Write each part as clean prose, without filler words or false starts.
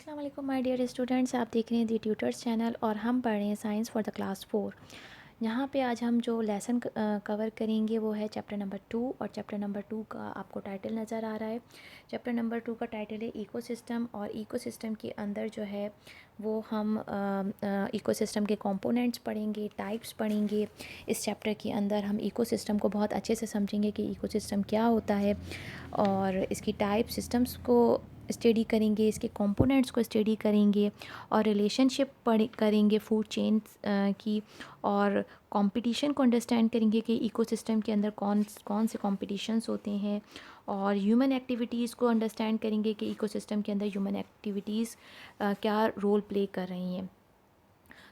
अस्सलाम वालेकुम my dear students, आप देख रहे हैं दी ट्यूटर्स चैनल और हम पढ़ रहे हैं साइंस फॉर द क्लास 4। यहाँ पे आज हम जो लेसन कवर करेंगे वो है चैप्टर नंबर 2। और चैप्टर नंबर 2 का आपको टाइटल नज़र आ रहा है। चैप्टर नंबर 2 का टाइटल है इकोसिस्टम। और इकोसिस्टम के अंदर जो है वो हम इकोसिस्टम के कंपोनेंट्स पढ़ेंगे, टाइप्स पढ़ेंगे। इस चैप्टर के अंदर हम इकोसिस्टम को बहुत अच्छे से समझेंगे कि इकोसिस्टम क्या होता है और इसकी टाइप सिस्टम्स को स्टडी करेंगे, इसके कंपोनेंट्स को स्टडी करेंगे और रिलेशनशिप पढ़ करेंगे फूड चेन्स की। और कंपटीशन को अंडरस्टैंड करेंगे कि इकोसिस्टम के अंदर कौन कौन से कंपटीशंस होते हैं। और ह्यूमन एक्टिविटीज़ को अंडरस्टैंड करेंगे कि इकोसिस्टम के अंदर ह्यूमन एक्टिविटीज़ क्या रोल प्ले कर रही हैं।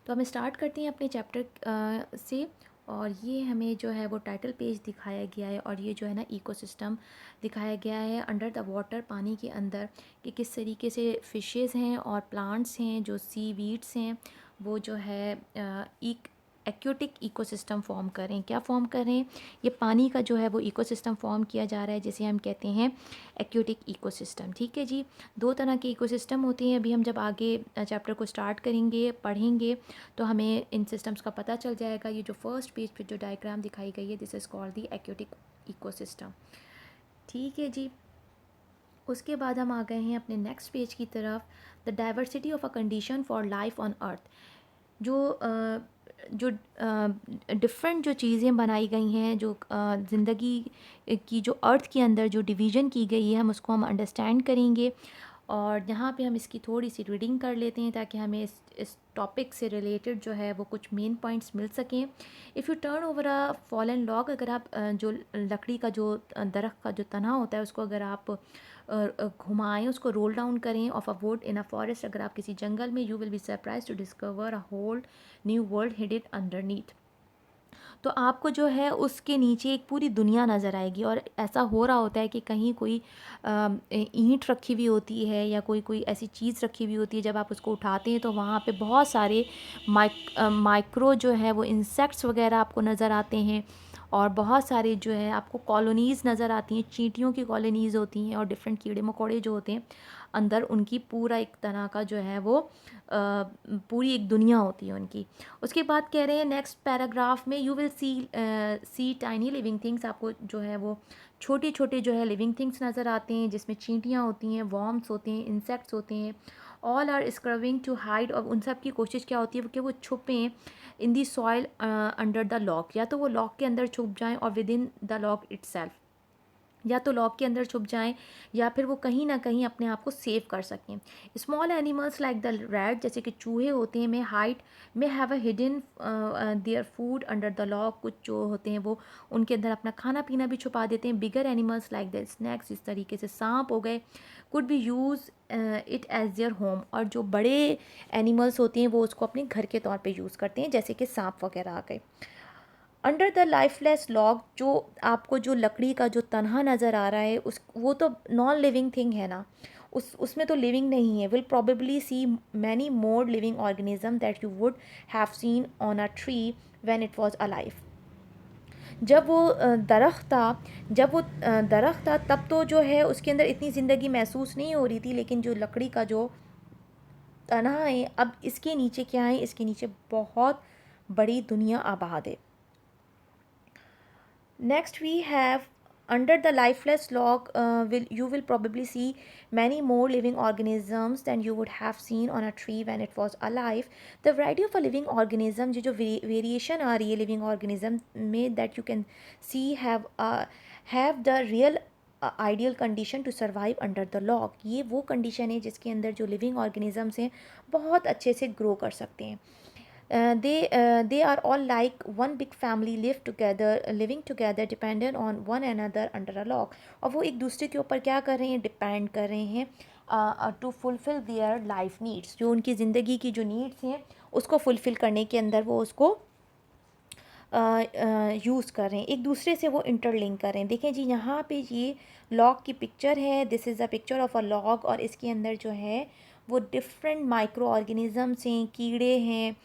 तो हम स्टार्ट करते हैं अपने चैप्टर से। और ये हमें जो है वो टाइटल पेज दिखाया गया है और ये जो है ना इकोसिस्टम दिखाया गया है अंडर द वाटर, पानी के अंदर, कि किस तरीके से फिशेस हैं और प्लांट्स हैं जो सी वीड्स हैं वो जो है एक एक्वेटिक इकोसिस्टम फॉर्म करें। क्या फॉर्म करें? ये पानी का जो है वो इकोसिस्टम फॉर्म किया जा रहा है जिसे हम कहते हैं एक्वेटिक इकोसिस्टम। ठीक है जी। दो तरह के इकोसिस्टम होते हैं। अभी हम जब आगे चैप्टर को स्टार्ट करेंगे, पढ़ेंगे, तो हमें इन सिस्टम्स का पता चल जाएगा। ये जो फर्स्ट पेज पे जो डायग्राम दिखाई गई है, this is called the aquatic ecosystem. ठीक है जी। उसके बाद हम आ गए हैं अपने नेक्स्ट पेज की तरफ। The diversity of a condition for life on earth. जो डिफरेंट जो चीज़ें बनाई गई हैं, जो ज़िंदगी की जो अर्थ के अंदर जो डिवीज़न की गई है, हम उसको हम अंडरस्टैंड करेंगे। और यहाँ पे हम इसकी थोड़ी सी रीडिंग कर लेते हैं ताकि हमें इस टॉपिक से रिलेटेड जो है वो कुछ मेन पॉइंट्स मिल सकें। If U turn over a fallen log, अगर आप जो लकड़ी का जो दरख्त का जो तना होता है उसको अगर आप घुमाएं, उसको रोल डाउन करें of a wood in a forest, अगर आप किसी जंगल में, you will be surprise to discover a whole new world hidden underneath. तो आपको जो है उसके नीचे एक पूरी दुनिया नज़र आएगी। और ऐसा हो रहा होता है कि कहीं कोई ईंट रखी हुई होती है या कोई कोई ऐसी चीज़ रखी हुई होती है, जब आप उसको उठाते हैं तो वहाँ पे बहुत सारे माइक्रो जो है वो इंसेक्ट्स वगैरह आपको नज़र आते हैं। और बहुत सारे जो है आपको कॉलोनीज़ नज़र आती हैं, चींटियों की कॉलोनीज़ होती हैं और डिफरेंट कीड़े मकोड़े जो होते हैं अंदर, उनकी पूरा एक तरह का जो है वो पूरी एक दुनिया होती है उनकी। उसके बाद कह रहे हैं नेक्स्ट पैराग्राफ में, you will see tiny living things. आपको जो है वो छोटे छोटे जो है लिविंग थिंग्स नज़र आते हैं जिसमें चींटियाँ होती हैं, वॉर्म्स होते हैं, इंसेक्ट्स होते हैं। All are scurrying to hide. और उन सब की कोशिश क्या होती है कि वो छुपें in the soil under the log. या तो वो लॉक के अंदर छुप जाएं और within the log itself, या तो लॉक के अंदर छुप जाएं या फिर वो कहीं ना कहीं अपने आप को सेव कर सकें। Small animals like the rat, जैसे कि चूहे होते हैं, में हाइट में have a hidden their food under the lock. कुछ जो होते हैं वो उनके अंदर अपना खाना पीना भी छुपा देते हैं। Bigger animals like the snakes, इस तरीके से सांप हो गए, could be use it as their home. और जो बड़े एनिमल्स होते हैं वो उसको अपने घर के तौर पे यूज़ करते हैं, जैसे कि सांप वगैरह आ गए। अंडर द लाइफलेस लॉग, जो आपको जो लकड़ी का जो तन्हा नज़र आ रहा है उस वो तो नॉन लिविंग थिंग है ना, उसमें तो लिविंग नहीं है। Will probably see many more living organism that you would have seen on a tree when it was alive. जब वो दरख्त था, तब तो जो है उसके अंदर इतनी ज़िंदगी महसूस नहीं हो रही थी, लेकिन जो लकड़ी का जो तन्हा है, अब इसके नीचे क्या है, इसके नीचे बहुत बड़ी दुनिया आबाद है। Next we have, under the lifeless log, you will probably see many more living organisms than you would have seen on a tree when it was alive. The variety of a living organism, जो variation आ रही है living organism में, that you can see have the real ideal condition to survive under the log. ये वो condition है जिसके अंदर जो लिविंग ऑर्गेनिजम्स हैं बहुत अच्छे से ग्रो कर सकते हैं। They are all like one big family, living together dependent on one another under a log। और वो एक दूसरे के ऊपर क्या कर रहे हैं, डिपेंड कर रहे हैं to fulfil their life needs. जो उनकी ज़िंदगी की जो नीड्स हैं उसको फुलफ़िल करने के अंदर वो उसको यूज़ कर रहे हैं, एक दूसरे से वो इंटरलिंक कर रहे हैं। देखें जी, यहाँ पे ये लॉग की पिक्चर है, this is a picture of a log. और इसके अंदर जो है वो डिफरेंट माइक्रो ऑर्गेनिजम्स हैं, कीड़े हैं,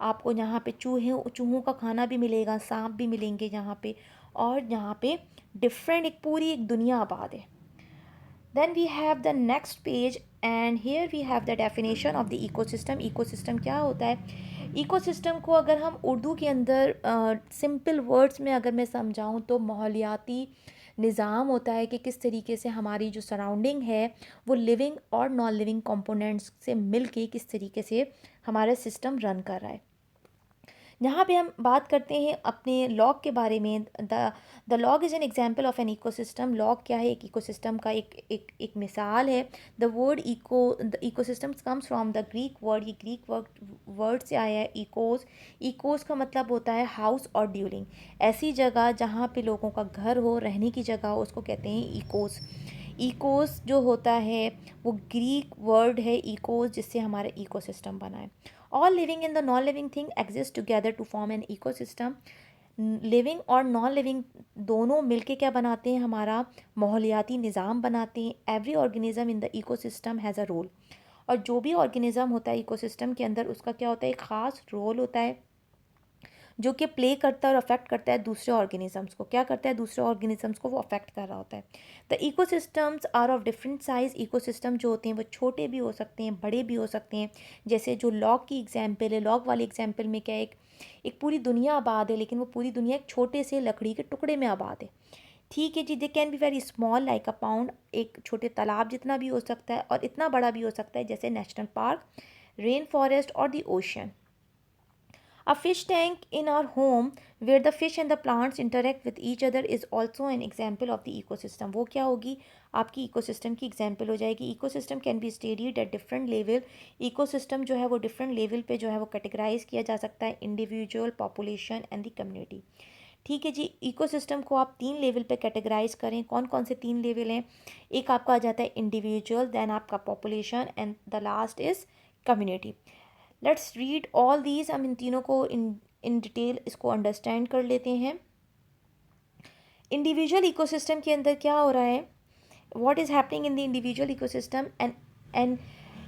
आपको यहाँ पे चूहों का खाना भी मिलेगा, सांप भी मिलेंगे यहाँ पे। और यहाँ पे डिफरेंट एक पूरी एक दुनिया आबाद है। Then we have the next page, and here we have the definition of the ecosystem. Ecosystem क्या होता है? इकोसिस्टम को अगर हम उर्दू के अंदर सिंपल वर्ड्स में अगर मैं समझाऊं तो माहौलियाती निज़ाम होता है कि किस तरीके से हमारी जो सराउंडिंग है वो लिविंग और नॉन लिविंग कंपोनेंट्स से मिल के किस तरीके से हमारा सिस्टम रन कर रहा है। यहाँ पे हम बात करते हैं अपने लॉग के बारे में। The log is an example of an ecosystem. Log क्या है? एक इकोसिस्टम का एक मिसाल है। The word the ecosystem comes from the Greek word. ये ग्रीक वर्ड से आया है इकोस। इकोस का मतलब होता है हाउस और ड्यूलिंग। ऐसी जगह जहाँ पे लोगों का घर हो, रहने की जगह हो, उसको कहते हैं इकोस। इकोस जो होता है वो ग्रीक वर्ड है इकोस, जिससे हमारा इकोसिस्टम बना है। All living and the non living thing exist together to form an ecosystem. Living और नॉन लिविंग दोनों मिलके क्या बनाते हैं? हमारा माहौलियाती निज़ाम बनाते हैं। Every organism in the ecosystem has a role. और जो भी ऑर्गेनिज्म होता है इकोसिस्टम के अंदर, उसका क्या होता है? एक ख़ास रोल होता है जो कि प्ले करता है और अफेक्ट करता है दूसरे ऑर्गेनिजम्स को। क्या करता है? दूसरे ऑर्गेनिजम्स को वो अफेक्ट कर रहा होता है। The ecosystems are of different size. Ecosystem जो होते हैं वो छोटे भी हो सकते हैं, बड़े भी हो सकते हैं। जैसे जो लॉग की एग्जांपल है, लॉग वाली एग्जांपल में क्या है, एक पूरी दुनिया आबाद है, लेकिन वो पूरी दुनिया एक छोटे से लकड़ी के टुकड़े में आबाद है। ठीक है जी। They can be very small like a pond. एक छोटे तालाब जितना भी हो सकता है, और इतना बड़ा भी हो सकता है जैसे नेशनल पार्क, रेन फॉरेस्ट और the ocean. A fish tank in our home where the fish and the plants interact with each other is also an example of the ecosystem. वो क्या होगी? आपकी इकोसिस्टम की एग्जाम्पल हो जाएगी। Ecosystem can be studied at different level. Ecosystem जो है वो डिफरेंट लेवल पे जो है वो कैटेगराइज किया जा सकता है, individual, population and the community. ठीक है जी। इकोसिस्टम को आप 3 लेवल पे कैटेगराइज करें। कौन कौन से 3 लेवल हैं? एक आपका आ जाता है इंडिविजुअल, देन आपका population, and the last is community. Let's read all these. हम इन तीनों को इन डिटेल इसको अंडरस्टैंड कर लेते हैं। इंडिविजुअल इकोसिस्टम के अंदर क्या हो रहा है? What is happening in the individual ecosystem? And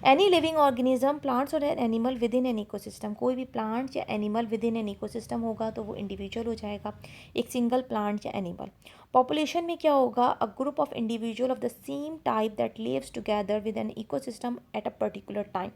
any living organism, plants और an animal within an ecosystem. कोई भी प्लांट या animal within an ecosystem होगा तो वो इंडिविजुअल हो जाएगा, एक सिंगल प्लांट या एनिमल। पॉपुलेशन में क्या होगा? A group of individual of the same type that lives together with an ecosystem at a particular time.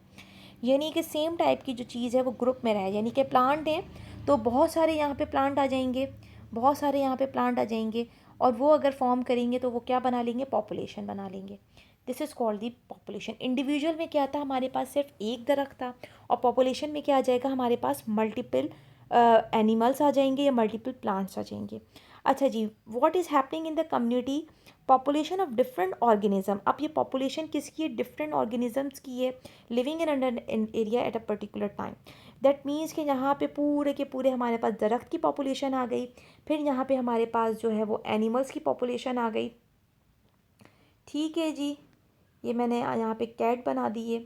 यानी कि सेम टाइप की जो चीज़ है वो ग्रुप में रहे। यानी कि प्लांट हैं तो बहुत सारे यहाँ पे प्लांट आ जाएंगे, बहुत सारे यहाँ पे प्लांट आ जाएंगे, और वो अगर फॉर्म करेंगे तो वो क्या बना लेंगे? पॉपुलेशन बना लेंगे। This is called the population. Individual में क्या था? हमारे पास सिर्फ एक दरख्त था, और पॉपुलेशन में क्या आ जाएगा? हमारे पास मल्टीपल एनिमल्स आ जाएंगे या मल्टीपल प्लांट्स आ जाएंगे। अच्छा जी। What is happening in the community? Population of different organism. अब ये पॉपुलेशन किसकी है? डिफरेंट ऑर्गेनिजम्स की है, living in under in area at a particular time. That means कि यहाँ पे पूरे के पूरे हमारे पास दरख्त की पॉपुलेशन आ गई, फिर यहाँ पे हमारे पास जो है वो एनिमल्स की पॉपुलेशन आ गई। ठीक है जी। ये मैंने यहाँ पे कैट बना दी है।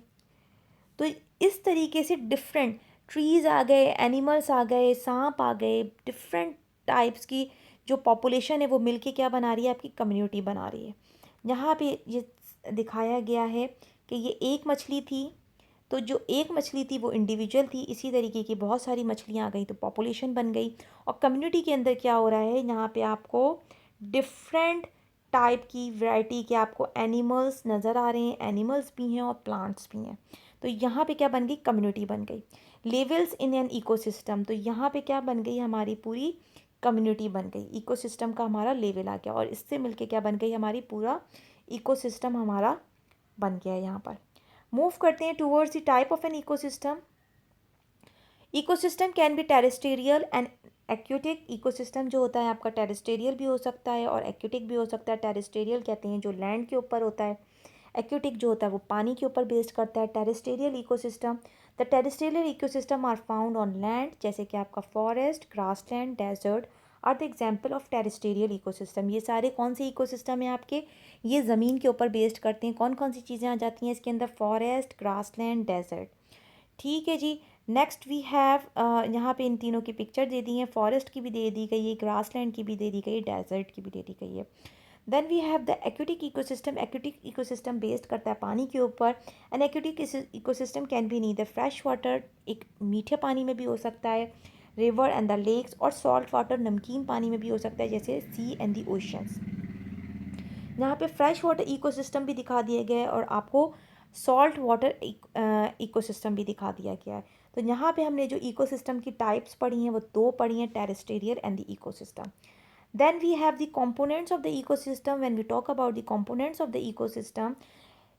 तो इस तरीके से डिफरेंट ट्रीज़ आ गए, एनिमल्स आ गए, सांप आ गए, डिफरेंट टाइप्स की जो पॉपुलेशन है वो मिलके क्या बना रही है? आपकी कम्युनिटी बना रही है। यहाँ पे ये दिखाया गया है कि ये एक मछली थी, तो जो एक मछली थी वो इंडिविजुअल थी, इसी तरीके की बहुत सारी मछलियाँ आ गई तो पॉपुलेशन बन गई। और कम्युनिटी के अंदर क्या हो रहा है? यहाँ पे आपको डिफरेंट टाइप की वैरायटी के आपको एनिमल्स नज़र आ रहे हैं, एनिमल्स भी हैं और प्लांट्स भी हैं। तो यहाँ पे क्या बन गई? कम्युनिटी बन गई। लेवल्स इन एन इकोसिस्टम, तो यहाँ पे क्या बन गई? हमारी पूरी कम्युनिटी बन गई। इकोसिस्टम का हमारा लेवल आ गया, और इससे मिलके क्या बन गई? हमारी पूरा इकोसिस्टम हमारा बन गया है। यहाँ पर मूव करते हैं towards the type of an ecosystem. Ecosystem can B terrestrial and aquatic. Ecosystem जो होता है आपका टेरेस्टेरियल भी हो सकता है और एक्यूटिक भी हो सकता है। टेरेस्टेरियल कहते हैं जो लैंड के ऊपर होता है, एक्यूटिक जो होता है वो पानी के ऊपर बेस्ड करता है। Terrestrial ecosystem, the terrestrial ecosystem are found on land, जैसे कि आपका forest, grassland, desert are the example of terrestrial ecosystem. ये सारे कौन से इकोसिस्टम हैं आपके? ये ज़मीन के ऊपर बेस्ड करते हैं। कौन कौन सी चीज़ें आ जाती हैं इसके अंदर? Forest, grassland, desert. ठीक है जी। नेक्स्ट वी हैव, यहाँ पे इन तीनों की पिक्चर दे दी है, फॉरेस्ट की भी दे दी गई है, ग्रासलैंड की भी दे दी गई है, डेजर्ट की भी दे दी गई है। Then we have the aquatic ecosystem. Aquatic ecosystem based करता है पानी के ऊपर। And aquatic ecosystem can be neither fresh water, एक मीठे पानी में भी हो सकता है, रिवर एंड द लेक्स, और सॉल्ट वाटर, नमकीन पानी में भी हो सकता है जैसे सी एंड द ओशंस। यहाँ पे फ्रेश वाटर इकोसिस्टम भी दिखा दिए गए और आपको सॉल्ट वाटर इकोसिस्टम भी दिखा दिया गया है। तो यहाँ पे हमने जो इकोसिस्टम की टाइप्स पढ़ी हैं वो दो पढ़ी हैं, terrestrial and the ecosystem. Then we have the components of the ecosystem. When we talk about the components of the ecosystem,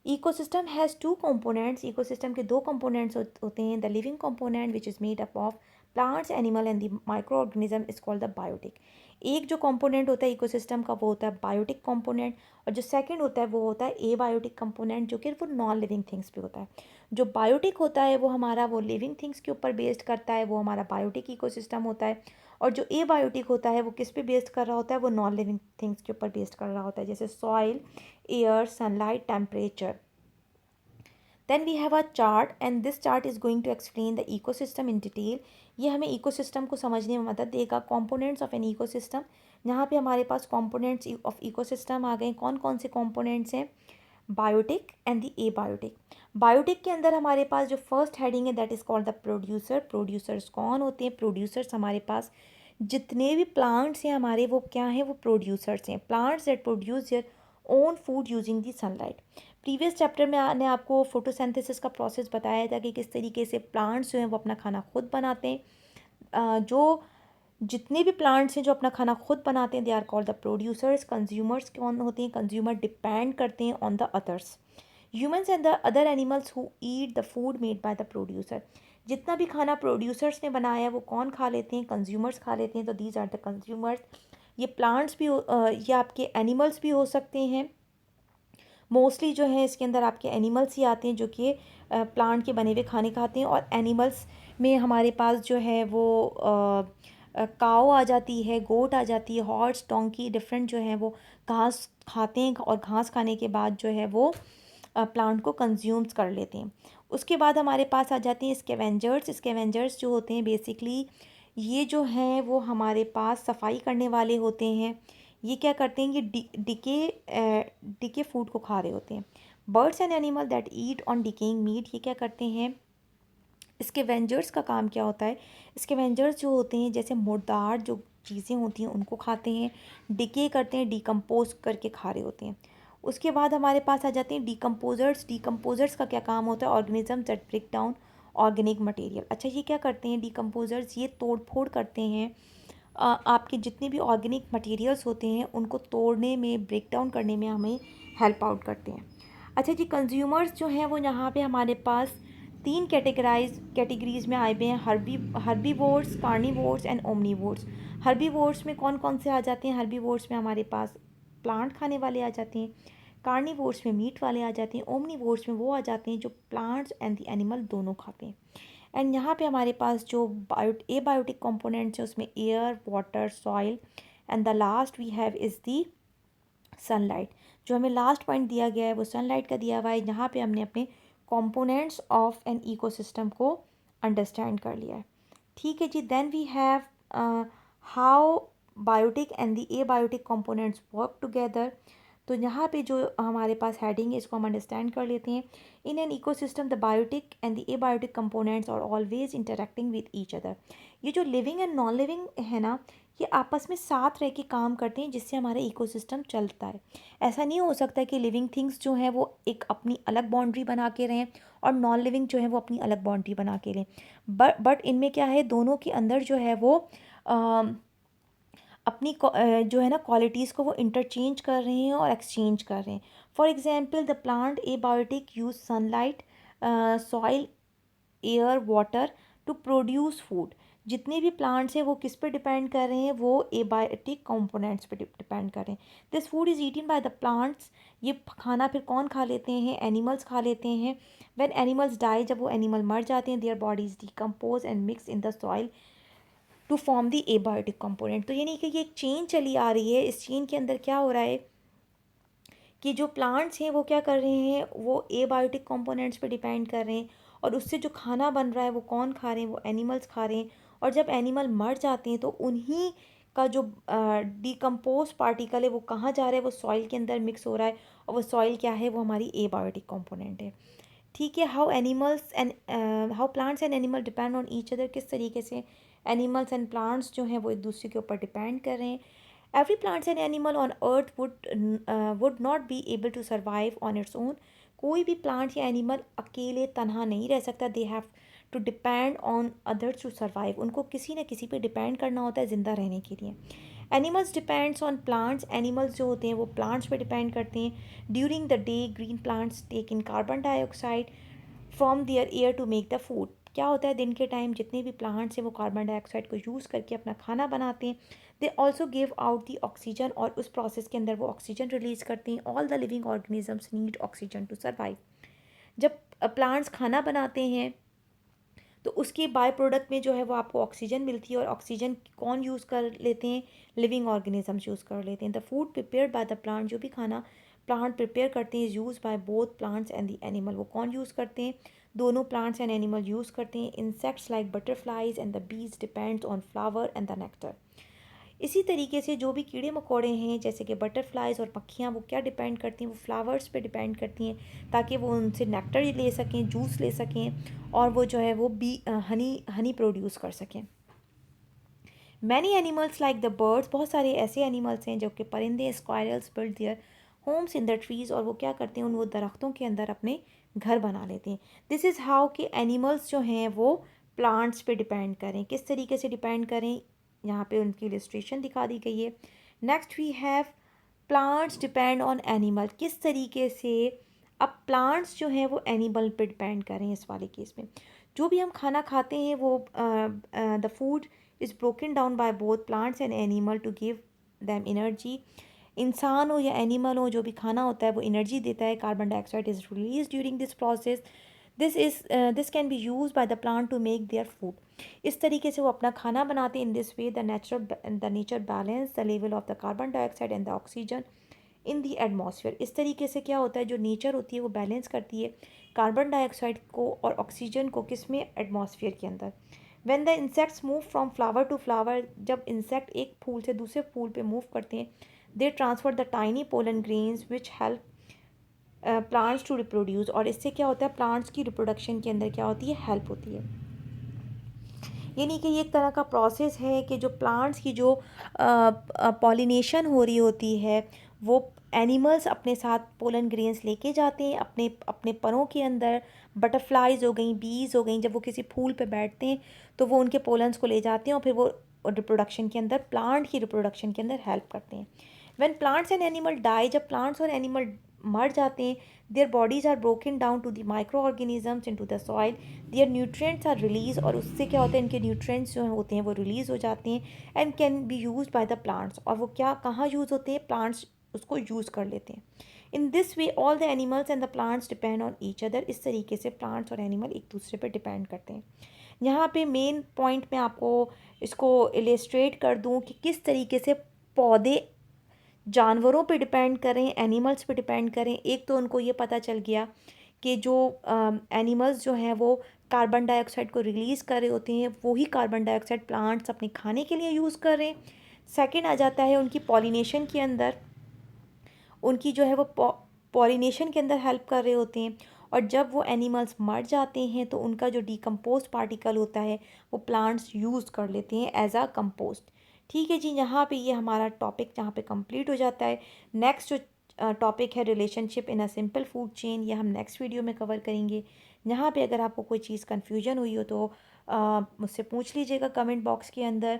ecosystem has two components. ecosystem के दो components होते हैं. The living component which is made up of plants, animal and the microorganism is called the biotic. एक जो component होता है ecosystem का वो होता है biotic component, और जो second होता है वो होता है abiotic component, जो कि वो non living things पे होता है. जो biotic होता है वो हमारा वो living things के ऊपर based करता है, वो हमारा biotic ecosystem होता है. और जो एबायोटिक होता है वो किस पे बेस्ड कर रहा होता है, वो नॉन लिविंग थिंग्स के ऊपर बेस्ड कर रहा होता है, जैसे soil, air, sunlight, temperature. Then we have a chart and this chart is going to explain the ecosystem in detail. ये हमें इकोसिस्टम को समझने में मदद देगा. कॉम्पोनेंट्स ऑफ एन इकोसिस्टम, यहाँ पे हमारे पास कॉम्पोनेंट्स ऑफ इकोसिस्टम आ गए. कौन कौन से कॉम्पोनेंट्स हैं? Biotic and the abiotic. Biotic के अंदर हमारे पास जो फर्स्ट हेडिंग है that is called the producer. Producers कौन होते हैं? प्रोड्यूसर्स हमारे पास जितने भी प्लांट्स हैं हमारे, वो क्या हैं? वो प्रोड्यूसर्स हैं. Plants that produce their own food using the sunlight. Previous chapter में मैंने आपको फोटोसिंथेसिस का प्रोसेस बताया था कि किस तरीके से प्लांट्स जो हैं वो अपना खाना खुद बनाते हैं. जो जितने भी प्लांट्स हैं जो अपना खाना खुद बनाते हैं they are called the producers. Consumers कौन होते हैं? कंज्यूमर डिपेंड करते हैं on the others. Humans and the other animals who eat the food made by the producer. जितना भी खाना प्रोड्यूसर्स ने बनाया है वो कौन खा लेते हैं? कंज्यूमर्स खा लेते हैं. तो दीज आर द कंज्यूमर्स. ये प्लांट्स भी ये आपके एनिमल्स भी हो सकते हैं. मोस्टली जो है इसके अंदर आपके एनिमल्स ही आते हैं जो कि प्लांट के बने हुए खाने खाते हैं. और एनिमल्स में हमारे पास जो है वो काऊ आ जाती है, गोट आ जाती है, हॉर्स, डोंकी, डिफरेंट जो है वो घास खाते हैं और घास खाने के बाद जो है वो प्लांट को कंज्यूम्स कर लेते हैं. उसके बाद हमारे पास आ जाते हैं स्कैवेंजर्स. स्कैवेंजर्स जो होते हैं बेसिकली ये जो हैं वो हमारे पास सफाई करने वाले होते हैं. ये क्या करते हैं? ये डिके फूड को खा रहे होते हैं. Birds and animal that eat on decaying meat, ये क्या करते हैं? स्कैवेंजर्स का काम क्या होता है? स्कैवेंजर्स जो होते हैं जैसे मुर्दार जो चीज़ें होती हैं उनको खाते हैं, डिके करते हैं, डिकम्पोज करके खा रहे होते हैं. उसके बाद हमारे पास आ जाते हैं डिकम्पोजर्स. डिकम्पोजर्स का क्या काम होता है? Organism that break down organic material. अच्छा, ये क्या करते हैं डिकम्पोजर्स? ये तोड़ फोड़ करते हैं. आपके जितने भी ऑर्गेनिक मटेरियल्स होते हैं उनको तोड़ने में, ब्रेक डाउन करने में हमें हेल्प आउट करते हैं. अच्छा जी, कंज्यूमर्स जो हैं वो यहाँ पे हमारे पास तीन कैटेगरीज में आए हुए हैं. Herbivores, carnivores and omnivores. Herbivores में कौन कौन से आ जाते हैं? हर्बीवोर्स में हमारे पास प्लांट खाने वाले आ जाते हैं. कार्निवोर्स में मीट वाले आ जाते हैं. ओमनीवोर्स में वो आ जाते हैं जो प्लांट्स एंड द एनिमल दोनों खाते हैं. एंड यहाँ पे हमारे पास जो एबायोटिक कंपोनेंट्स हैं उसमें air, water, soil and the last we have is the sunlight. जो हमें लास्ट पॉइंट दिया गया है वो सनलाइट का दिया हुआ है. यहाँ पे हमने अपने कंपोनेंट्स ऑफ एन इकोसिस्टम को अंडरस्टैंड कर लिया है. ठीक है जी. Then we have how biotic and the abiotic components work together. तो यहाँ पे जो हमारे पास हेडिंग है इसको हम अंडरस्टैंड कर लेते हैं. In an ecosystem the biotic and the abiotic components are always interacting with each other. ये जो लिविंग एंड नॉन लिविंग है ना, ये आपस में साथ रह के काम करते हैं जिससे हमारा इकोसिस्टम चलता है. ऐसा नहीं हो सकता कि लिविंग थिंग्स जो हैं वो एक अपनी अलग बाउंड्री बना के रहें और नॉन लिविंग जो है वो अपनी अलग बाउंड्री बना के लें. बट इनमें क्या है, दोनों के अंदर जो है वो अपनी जो है ना क्वालिटीज़ को वो इंटरचेंज कर रहे हैं और एक्सचेंज कर रहे हैं. For example the plant abiotic use sunlight, soil, air, water to produce food. जितने भी प्लांट्स हैं वो किस पे डिपेंड कर रहे हैं? वो एबायोटिक कंपोनेंट्स पे डिपेंड कर रहे हैं. This food is eaten by the plants. ये खाना फिर कौन खा लेते हैं? एनिमल्स खा लेते हैं. व्हेन एनिमल्स डाई, जब वो एनिमल मर जाते हैं, their bodies decompose and mix in the soil to form the abiotic component. तो ये नहीं कि ये एक चेन चली आ रही है. इस चेन के अंदर क्या हो रहा है कि जो प्लांट्स हैं वो क्या कर रहे हैं? वो एबायोटिक कंपोनेंट्स पे डिपेंड कर रहे हैं और उससे जो खाना बन रहा है वो कौन खा रहे हैं? वो एनिमल्स खा रहे हैं. और जब एनिमल मर जाते हैं तो उन्हीं का जो डिकम्पोज पार्टिकल है वो कहाँ जा रहा है? वो सॉइल के अंदर मिक्स हो रहा है. और वो सॉइल क्या है? वो हमारी एबायोटिक कंपोनेंट है. ठीक है. How plants and animal depend on each other. किस तरीके से एनिमल्स एंड प्लांट्स जो हैं वो एक दूसरे के ऊपर डिपेंड कर रहे हैं. Every plants and animal on earth would not be able to survive on its own. कोई भी प्लांट या एनिमल अकेले तनहा नहीं रह सकता, they have to depend on others to survive, उनको किसी न किसी पे डिपेंड करना होता है ज़िंदा रहने के लिए। Animals depends on plants, animals जो होते हैं वो प्लांट्स पे डिपेंड करते हैं। During the day green plants take in carbon dioxide from their air to make the food. क्या होता है, दिन के टाइम जितने भी प्लांट्स हैं वो कार्बन डाइऑक्साइड को यूज़ करके अपना खाना बनाते हैं। They also give out the oxygen, और उस प्रोसेस के अंदर वो ऑक्सीजन रिलीज़ करते हैं। All the living organisms need oxygen to survive. जब प्लांट्स खाना बनाते हैं तो उसके बाय प्रोडक्ट में जो है वो आपको ऑक्सीजन मिलती है, और ऑक्सीजन कौन यूज़ कर लेते हैं, लिविंग ऑर्गेनिजम्स यूज़ कर लेते हैं। The food prepared by the plant, जो भी खाना प्लांट प्रिपेयर करते हैं, use bye both plants and the animal, वो कौन यूज़ करते हैं, दोनों प्लांट्स एंड एनिमल यूज़ करते हैं। Insects like butterflies and the bees depends on flower and the nectar. इसी तरीके से जो भी कीड़े मकोड़े हैं जैसे कि बटरफ्लाइज और मक्खियाँ, वो क्या डिपेंड करती हैं, वो फ्लावर्स पे डिपेंड करती हैं ताकि वो उनसे नेक्टर ले सकें, जूस ले सकें, और वो जो है वो हनी प्रोड्यूस कर सकें। Many animals like the birds, बहुत सारे ऐसे एनिमल्स हैं जो कि परिंदे, squirrels build their homes in the trees, और वो क्या करते हैं, उन वो दरख्तों के अंदर अपने घर बना लेते हैं। दिस इज़ हाउ कि एनिमल्स जो हैं वो प्लांट्स पे डिपेंड करें, किस तरीके से डिपेंड करें, यहाँ पे उनकी इलस्ट्रेशन दिखा दी गई है। Next we have plants depend on animal, किस तरीके से अब प्लांट्स जो हैं वो एनिमल पे डिपेंड करें। इस वाले केस में जो भी हम खाना खाते हैं वो the food is broken down by both plants and animal to give them energy. इंसान हो या एनिमल हो, जो भी खाना होता है वो एनर्जी देता है। Carbon dioxide is release during this process. This can be use by the plant to make their food. इस तरीके से वो अपना खाना बनाते हैं। In this way the nature balance the level of the carbon dioxide and the oxygen in the atmosphere. इस तरीके से क्या होता है, जो नेचर होती है वो बैलेंस करती है कार्बन डाइऑक्साइड को और ऑक्सीजन को, किस में, एटमॉस्फेयर के अंदर। When the insects move from flower to flower, जब इंसेक्ट एक फूल से दूसरे फूल पे मूव करते हैं, they transfer the tiny pollen grains which help plants to reproduce, और इससे क्या होता है, प्लांट्स की रिप्रोडक्शन के अंदर क्या होती है, हेल्प होती है। यानी कि ये एक तरह का प्रोसेस है कि जो प्लांट्स की जो पॉलिनेशन हो रही होती है वो एनिमल्स अपने साथ पोलन ग्रेन्स लेके जाते हैं अपने अपने परों के अंदर। बटरफ्लाइज हो गई, बीज हो गई, जब वो किसी फूल पे बैठते हैं तो वो उनके पोलन्स को ले जाते हैं और फिर वो रिप्रोडक्शन के अंदर, प्लांट की रिप्रोडक्शन के अंदर हेल्प करते हैं। When plants and animal die, जब प्लांट्स और एनिमल मर जाते हैं, their bodies are broken down to the micro organisms into the soil, their nutrients are release, और उससे क्या होता है, इनके न्यूट्रिएंट्स जो होते हैं वो रिलीज़ हो जाते हैं। And can be use by the plants, और वो क्या, कहाँ यूज़ होते हैं, प्लांट्स उसको यूज़ कर लेते हैं। In this way all the animals and the plants depend on each other. इस तरीके से प्लांट्स और एनिमल एक दूसरे पर डिपेंड करते हैं। यहाँ पे मेन पॉइंट मैं आपको इसको इलेस्ट्रेट कर दूँ कि किस तरीके से पौधे जानवरों पे डिपेंड करें, एनिमल्स पे डिपेंड करें। एक तो उनको ये पता चल गया कि जो एनिमल्स जो हैं वो कार्बन डाइऑक्साइड को रिलीज़ कर रहे होते हैं, वही कार्बन डाइऑक्साइड प्लांट्स अपने खाने के लिए यूज़ कर रहे हैं। सेकंड आ जाता है उनकी पॉलिनेशन के अंदर, उनकी जो है वो पॉलिनेशन के अंदर हेल्प कर रहे होते हैं। और जब वो एनिमल्स मर जाते हैं तो उनका जो डिकम्पोज पार्टिकल होता है वो प्लांट्स यूज़ कर लेते हैं एज आ कंपोस्ट। ठीक है जी, यहाँ पे ये हमारा टॉपिक यहाँ पे कंप्लीट हो जाता है। नेक्स्ट जो टॉपिक है relationship in a simple food chain, ये हम नेक्स्ट वीडियो में कवर करेंगे। यहाँ पे अगर आपको कोई चीज़ कन्फ्यूजन हुई हो तो मुझसे पूछ लीजिएगा कमेंट बॉक्स के अंदर।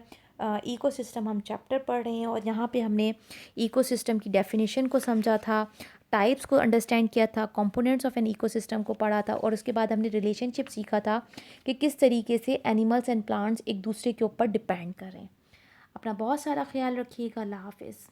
इकोसिस्टम हम चैप्टर पढ़ रहे हैं और यहाँ पे हमने इकोसिस्टम की डेफिनेशन को समझा था, टाइप्स को अंडरस्टैंड किया था, कंपोनेंट्स ऑफ एन इकोसिस्टम को पढ़ा था, और उसके बाद हमने रिलेशनशिप सीखा था कि किस तरीके से एनिमल्स एंड प्लांट्स एक दूसरे के ऊपर डिपेंड करें। अपना बहुत सारा ख्याल रखिएगा। अल्लाह हाफिज़।